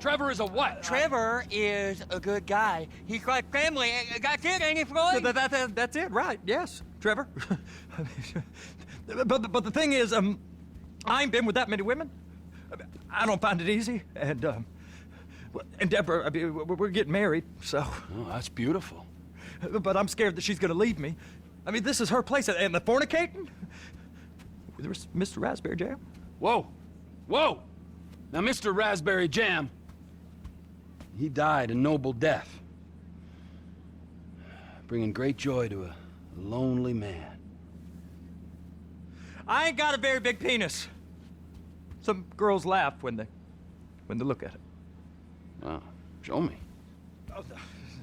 Trevor is a what? Trevor is a good guy. He's like family. That's it, ain't it, Floyd? That's it, right? Yes, Trevor. but the thing is, I ain't been with that many women. I don't find it easy, and Deborah, I mean, we're getting married, so. Oh, that's beautiful. But I'm scared that she's gonna leave me. I mean, this is her place, and the fornicating? There's Mr. Raspberry Jam. Whoa, whoa! Now, Mr. Raspberry Jam, he died a noble death, bringing great joy to a lonely man. I ain't got a very big penis. Some girls laugh when they look at it. Oh, show me. Oh,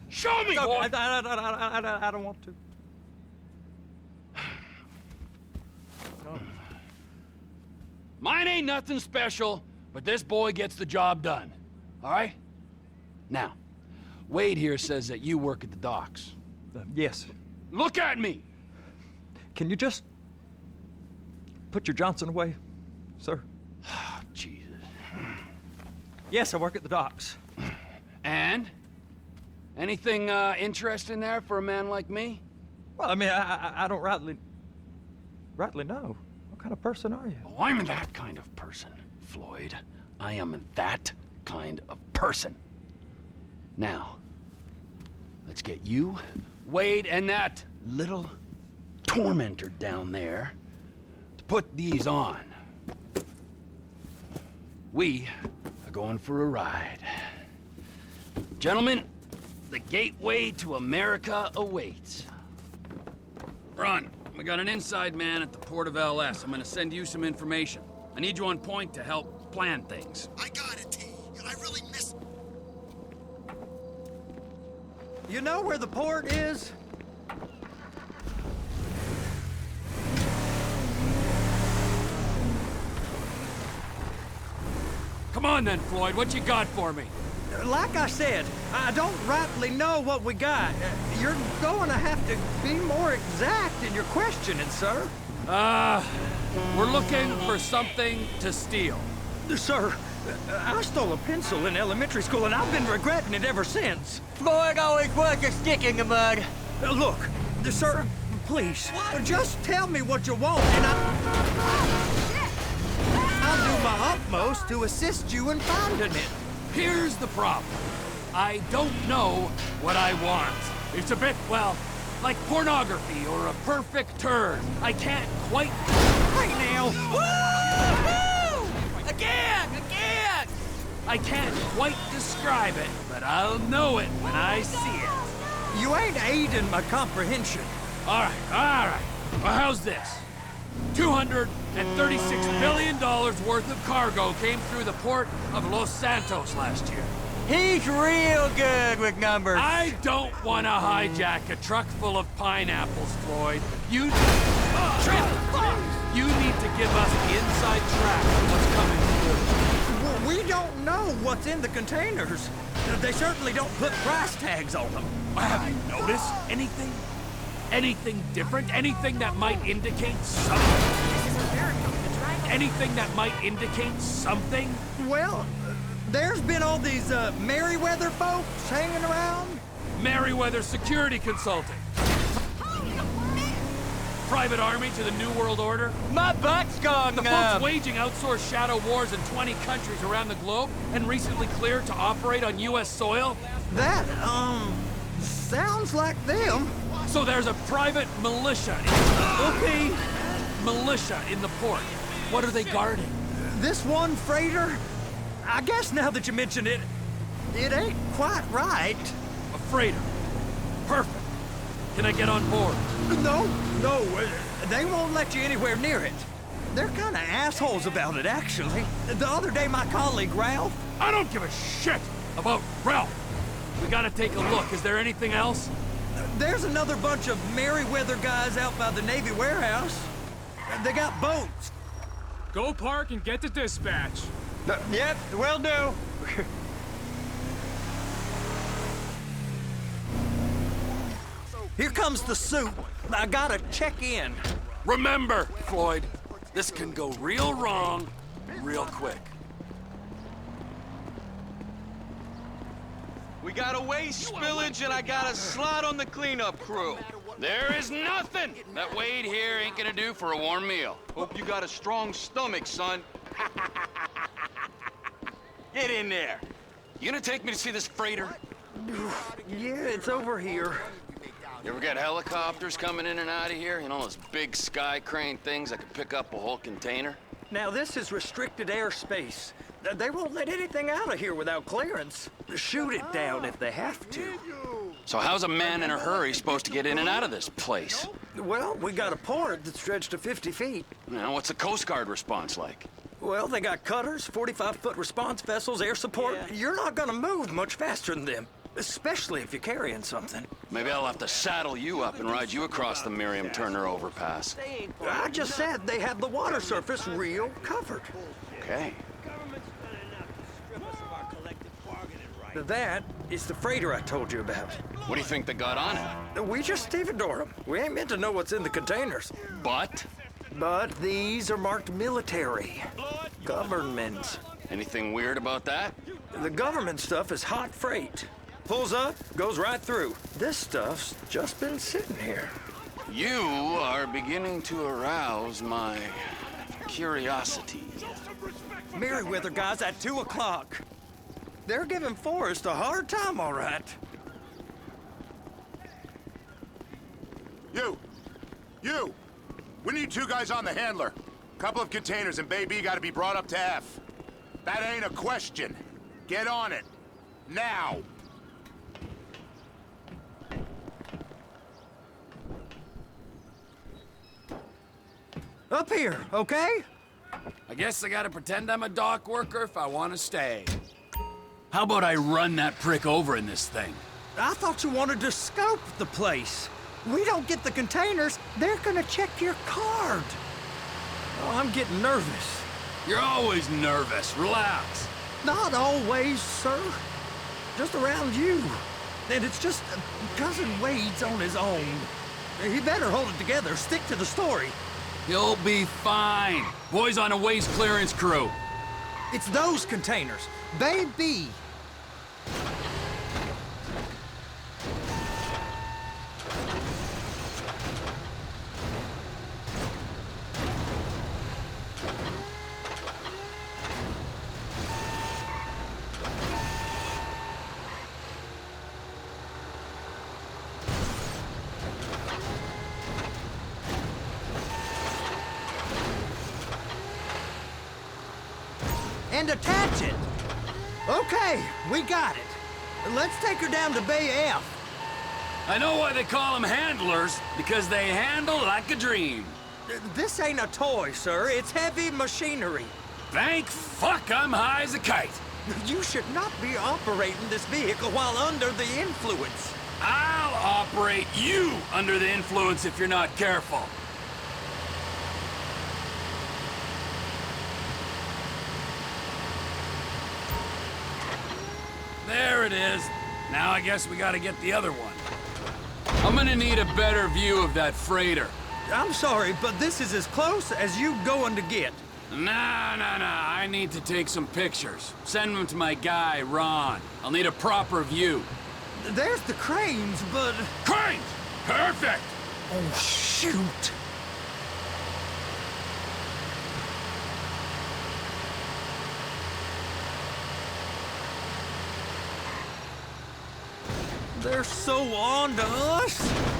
Show me, no, boy! I don't want to. No. Mine ain't nothing special, but this boy gets the job done. All right? Now, Wade here says that you work at the docks. Yes. Look at me! Can you just put your Johnson away, sir? Oh, Jesus. Yes, I work at the docks. And? Anything interesting there for a man like me? Well, I mean, I don't rightly know. What kind of person are you? Oh, I'm that kind of person, Floyd. I am that kind of person. Now, let's get you, Wade, and that little tormentor down there to put these on. We are going for a ride. Gentlemen, the gateway to America awaits. Ron, we got an inside man at the port of LS. I'm gonna send you some information. I need you on point to help plan things. I got it, T. I really miss... You know where the port is? Come on then, Floyd, what you got for me? Like I said, I don't rightly know what we got. You're going to have to be more exact in your questioning, sir. We're looking for something to steal. Sir, I stole a pencil in elementary school, and I've been regretting it ever since. Floyd always was a stick in the mud. Look, sir, please, just tell me what you want, and I'll do my utmost to assist you in finding it. Here's the problem. I don't know what I want. It's a bit, well, like pornography or a perfect turn. I can't quite... Right now. Woo-hoo! Again! I can't quite describe it, but I'll know it when I see it. You ain't aiding my comprehension. All right. Well, how's this? $236 billion worth of cargo came through the port of Los Santos last year. He's real good with numbers. I don't want to hijack a truck full of pineapples, Floyd. You need to give us the inside track of what's coming through. Well, we don't know what's in the containers. They certainly don't put price tags on them. Have you noticed anything? Anything different? Anything that might indicate something? Anything that might indicate something? Well, there's been all these Merryweather folks hanging around. Merryweather Security Consulting. Private Army to the New World Order. My butt's gone The numb. folks waging outsourced shadow wars in 20 countries around the globe and recently cleared to operate on U.S. soil. That, sounds like them. So there's a private militia. Okay. Militia in the port. What are they guarding? This one freighter, I guess now that you mention it, it ain't quite right. A freighter. Perfect. Can I get on board? No, they won't let you anywhere near it. They're kind of assholes about it, actually. The other day, my colleague, Ralph... I don't give a shit about Ralph. We gotta take a look. Is there anything else? There's another bunch of Merryweather guys out by the Navy warehouse. They got boats. Go park and get to dispatch. Yep, will do. Here comes the suit. I gotta check in. Remember, Floyd, this can go real wrong real quick. We got a waste spillage and I got a slot on the cleanup crew. There is nothing that Wade here ain't gonna do for a warm meal. Hope you got a strong stomach, son. Get in there. You gonna take me to see this freighter? Yeah, it's over here. You ever get helicopters coming in and out of here? You know, those big sky crane things that can pick up a whole container? Now, this is restricted airspace. They won't let anything out of here without clearance. Shoot it down if they have to. So how's a man in a hurry supposed to get in and out of this place? Well, we got a port that stretched to 50 feet. You know, what's the Coast Guard response like? Well, they got cutters, 45-foot response vessels, air support. You're not gonna move much faster than them, especially if you're carrying something. Maybe I'll have to saddle you up and ride you across the Miriam Turner overpass. I just said they have the water surface real covered. Okay. That is the freighter I told you about. What do you think they got on it? We just stevedore them. We ain't meant to know what's in the containers. But? But these are marked military. Government. Anything weird about that? The government stuff is hot freight. Pulls up, goes right through. This stuff's just been sitting here. You are beginning to arouse my curiosity. Merriweather guys at 2 o'clock. They're giving Forrest a hard time, all right. You! We need 2 guys on the handler. Couple of containers and Bay B gotta be brought up to F. That ain't a question. Get on it. Now! Up here, okay? I guess I gotta pretend I'm a dock worker if I want to stay. How about I run that prick over in this thing? I thought you wanted to scope the place. We don't get the containers, they're gonna check your card. Oh, I'm getting nervous. You're always nervous. Relax. Not always, sir. Just around you. And it's just Cousin Wade's on his own. He better hold it together, stick to the story. You'll be fine. Boys on a waste clearance crew. It's those containers. Baby. And attach it. Okay, we got it. Let's take her down to Bay F. I know why they call them handlers, because they handle like a dream. This ain't a toy, sir. It's heavy machinery. Thank fuck I'm high as a kite. You should not be operating this vehicle while under the influence. I'll operate you under the influence if you're not careful. There it is. Now I guess we gotta get the other one. I'm gonna need a better view of that freighter. I'm sorry, but this is as close as you going to get. Nah. I need to take some pictures. Send them to my guy, Ron. I'll need a proper view. There's the cranes, but... Cranes! Perfect! Oh, shoot! They're so on to us!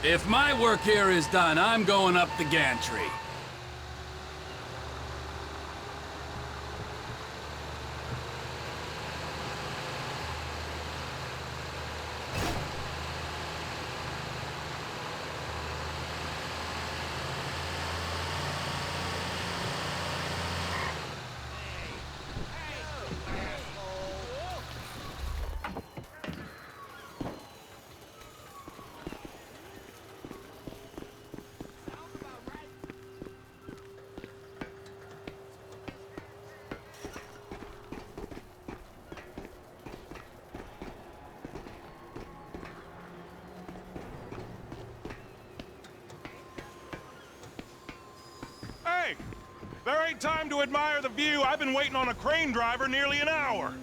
If my work here is done, I'm going up the gantry. Hey! There ain't time to admire the view. I've been waiting on a crane driver nearly an hour.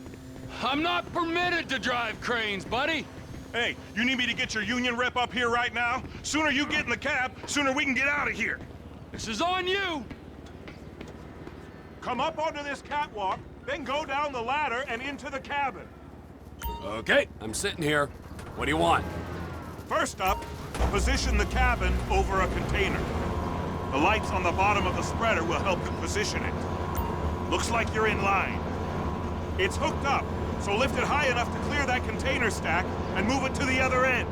I'm not permitted to drive cranes, buddy. Hey, you need me to get your union rep up here right now? Sooner you get in the cab, sooner we can get out of here. This is on you. Come up onto this catwalk, then go down the ladder and into the cabin. Okay, I'm sitting here. What do you want? First up, position the cabin over a container. The lights on the bottom of the spreader will help you position it. Looks like you're in line. It's hooked up, so lift it high enough to clear that container stack and move it to the other end.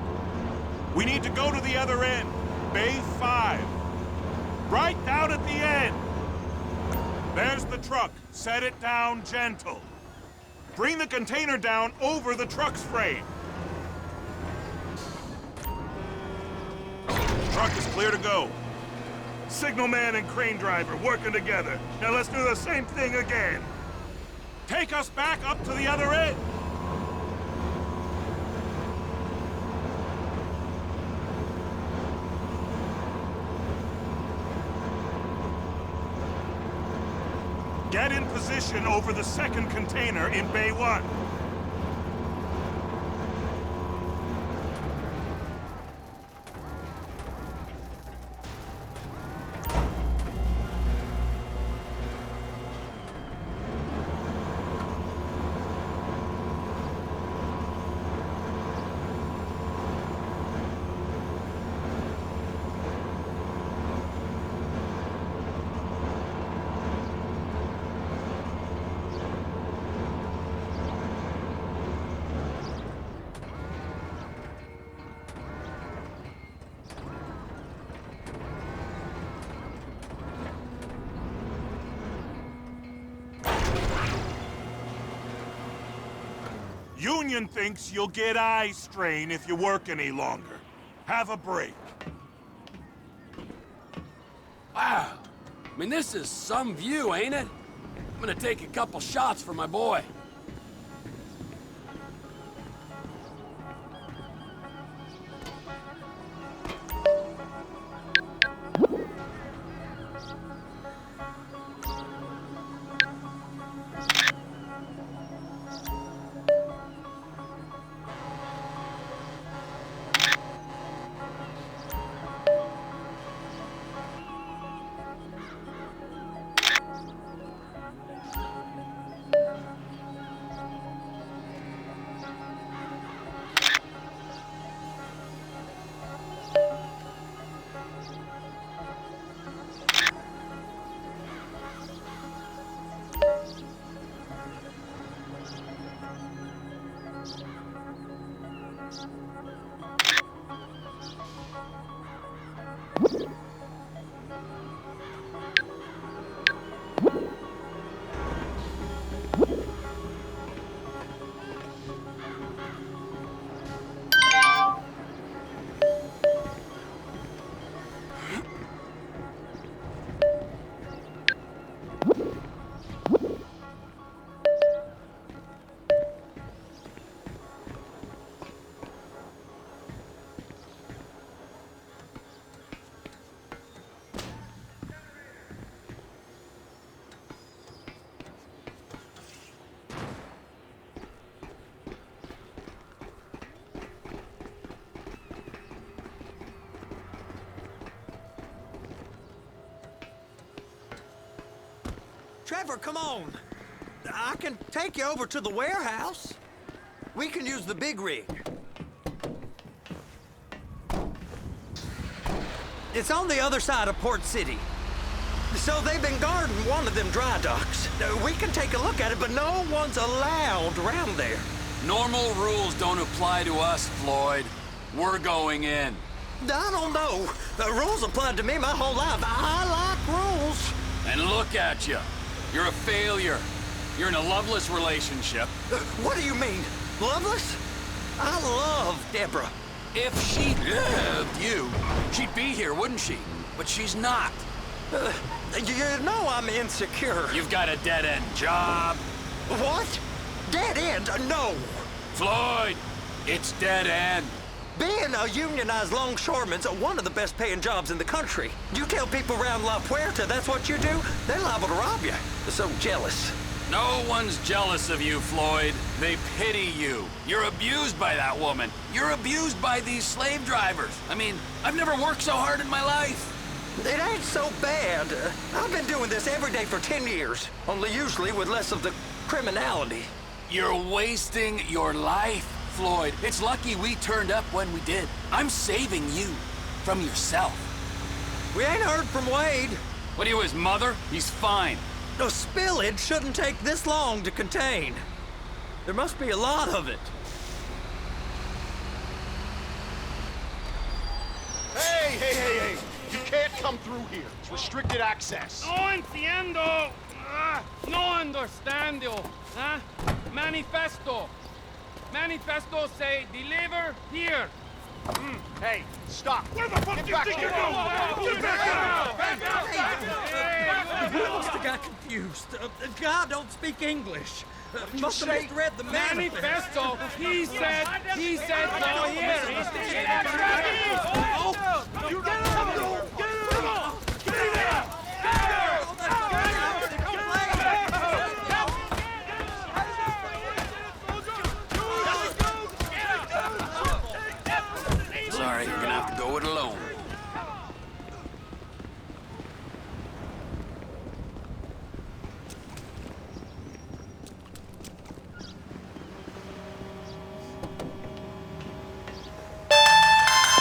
We need to go to the other end, Bay 5. Right down at the end. There's the truck. Set it down gentle. Bring the container down over the truck's frame. Truck is clear to go. Signalman and crane driver working together. Now let's do the same thing again. Take us back up to the other end. Get in position over the second container in Bay 1. Union thinks you'll get eye strain if you work any longer. Have a break. Wow. I mean, this is some view, ain't it? I'm gonna take a couple shots for my boy. Trevor, come on. I can take you over to the warehouse. We can use the big rig. It's on the other side of Port City. So they've been guarding one of them dry docks. We can take a look at it, but no one's allowed around there. Normal rules don't apply to us, Floyd. We're going in. I don't know. The rules applied to me my whole life. I like rules. And look at you. You're a failure. You're in a loveless relationship. What do you mean? Loveless? I love Deborah. If she loved you, she'd be here, wouldn't she? But she's not. You know I'm insecure. You've got a dead-end job. What? Dead end? No. Floyd, it's dead end. Being a unionized longshoreman's one of the best paying jobs in the country. You tell people around La Puerta that's what you do, they're liable to rob you. They're so jealous. No one's jealous of you, Floyd. They pity you. You're abused by that woman. You're abused by these slave drivers. I mean, I've never worked so hard in my life. It ain't so bad. I've been doing this every day for 10 years, only usually with less of the criminality. You're wasting your life, Floyd. It's lucky we turned up when we did. I'm saving you from yourself. We ain't heard from Wade. What are you, his mother? He's fine. No, spillage shouldn't take this long to contain. There must be a lot of it. Hey! You can't come through here. It's restricted access. No entiendo. No understando. Huh? Manifesto. Manifesto say deliver here. Hey, stop. Where the fuck Get do you back think here. you're going? Get back out! We must have got confused. God don't speak English. Must have say? misread the manifesto. Manifesto. He said go here. Sorry, you're gonna have to go it alone.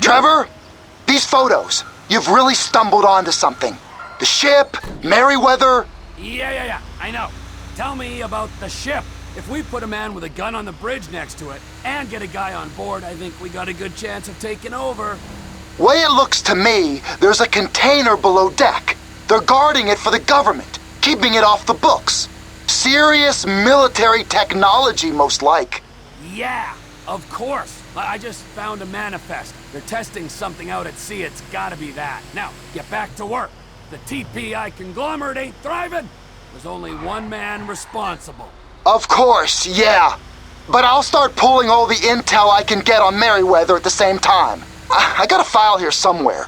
Trevor, these photos. You've really stumbled onto something. The ship, Merryweather. Yeah. I know. Tell me about the ship. If we put a man with a gun on the bridge next to it and get a guy on board, I think we got a good chance of taking over. Way it looks to me, there's a container below deck. They're guarding it for the government, keeping it off the books. Serious military technology, most like. Yeah, of course. I just found a manifest. They're testing something out at sea. It's gotta be that. Now, get back to work. The TPI conglomerate ain't thriving. There's only one man responsible. Of course, yeah. But I'll start pulling all the intel I can get on Merryweather at the same time. I got a file here somewhere.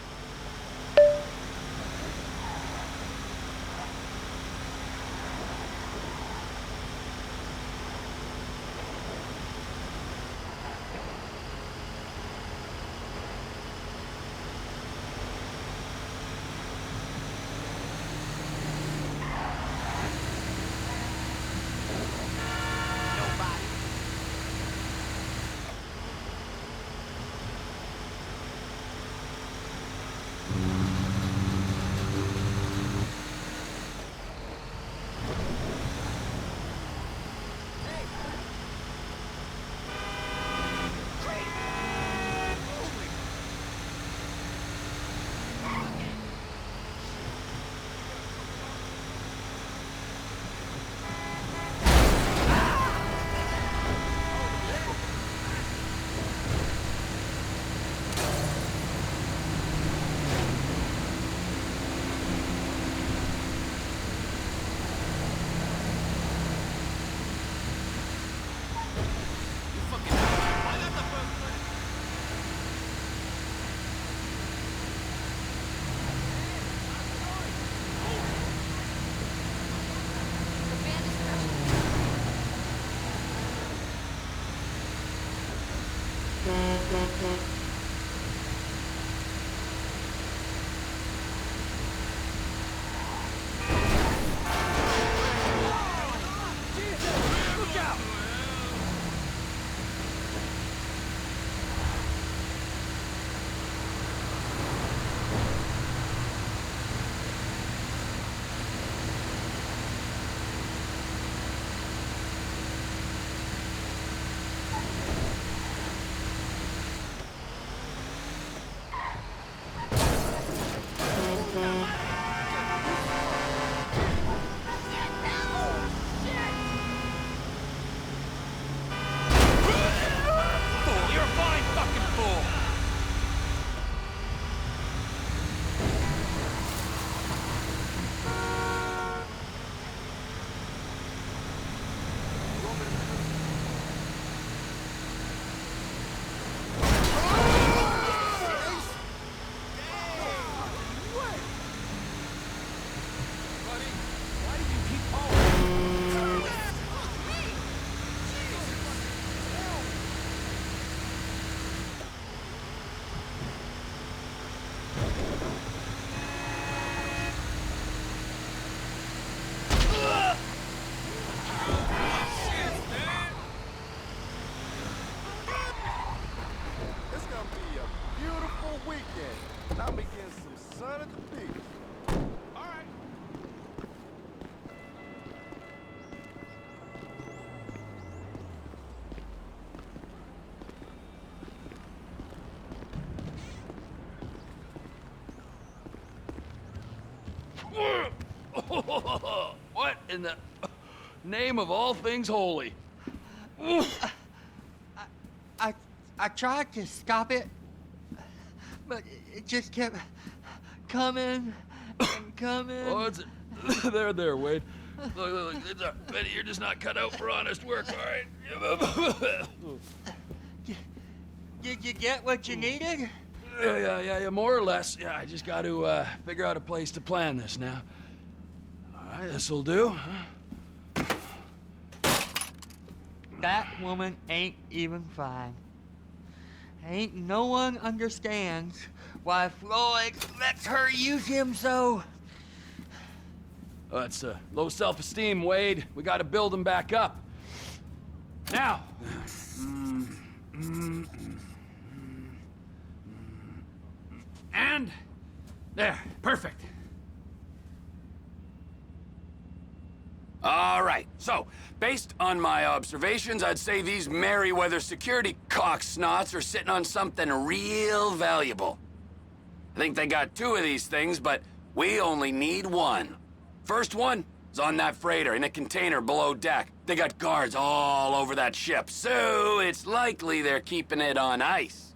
What in the name of all things holy? I tried to stop it, but it just kept coming and coming. Oh, it's there, Wade. Look, it's Benny, you're just not cut out for honest work, all right? Did you get what you needed? Yeah, more or less. Yeah, I just got to figure out a place to plan this now. All right, this'll do. That woman ain't even fine. Ain't no one understands why Floyd lets her use him so. That's low self-esteem, Wade. We got to build him back up. Now. And there, perfect. All right, so, based on my observations, I'd say these Merryweather security cocksnots are sitting on something real valuable. I think they got 2 of these things, but we only need 1. First one is on that freighter in a container below deck. They got guards all over that ship, so it's likely they're keeping it on ice.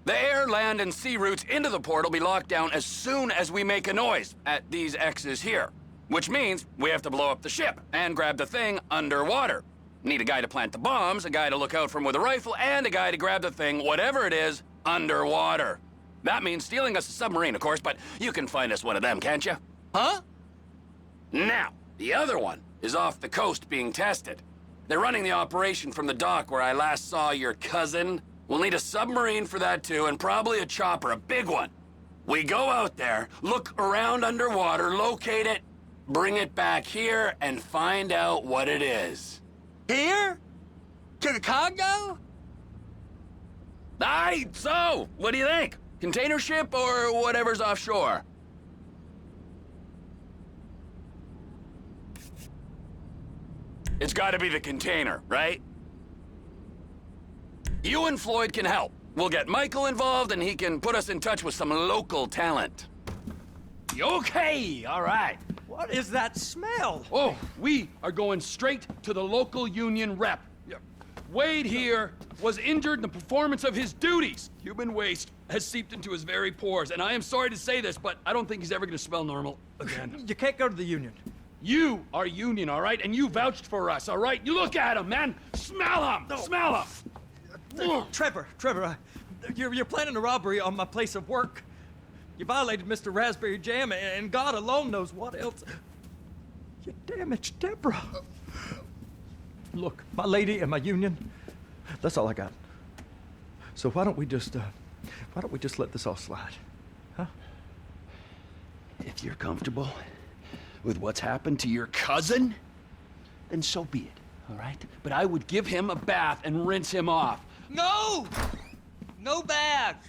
The air, land, and sea routes into the port will be locked down as soon as we make a noise at these X's here. Which means we have to blow up the ship and grab the thing underwater. Need a guy to plant the bombs, a guy to look out for him with a rifle, and a guy to grab the thing, whatever it is, underwater. That means stealing us a submarine, of course, but you can find us one of them, can't you? Huh? Now, the other one is off the coast being tested. They're running the operation from the dock where I last saw your cousin. We'll need a submarine for that too, and probably a chopper, a big one. We go out there, look around underwater, locate it, bring it back here, and find out what it is. Here? To the Congo? Aye, so, what do you think? Container ship or whatever's offshore? It's gotta be the container, right? You and Floyd can help. We'll get Michael involved and he can put us in touch with some local talent. Okay, all right. What is that smell? Oh, we are going straight to the local union rep. Wade here was injured in the performance of his duties. Human waste has seeped into his very pores, and I am sorry to say this, but I don't think he's ever gonna smell normal again. You can't go to the union. You are union, all right? And you vouched for us, all right? You look at him, man. Smell him. No. Smell him. Trevor, you're planning a robbery on my place of work. You violated Mr. Raspberry Jam, and God alone knows what else. You damaged Deborah. Look, my lady and my union, that's all I got. So why don't we just let this all slide, huh? If you're comfortable with what's happened to your cousin, then so be it, all right? But I would give him a bath and rinse him off. No! No bags!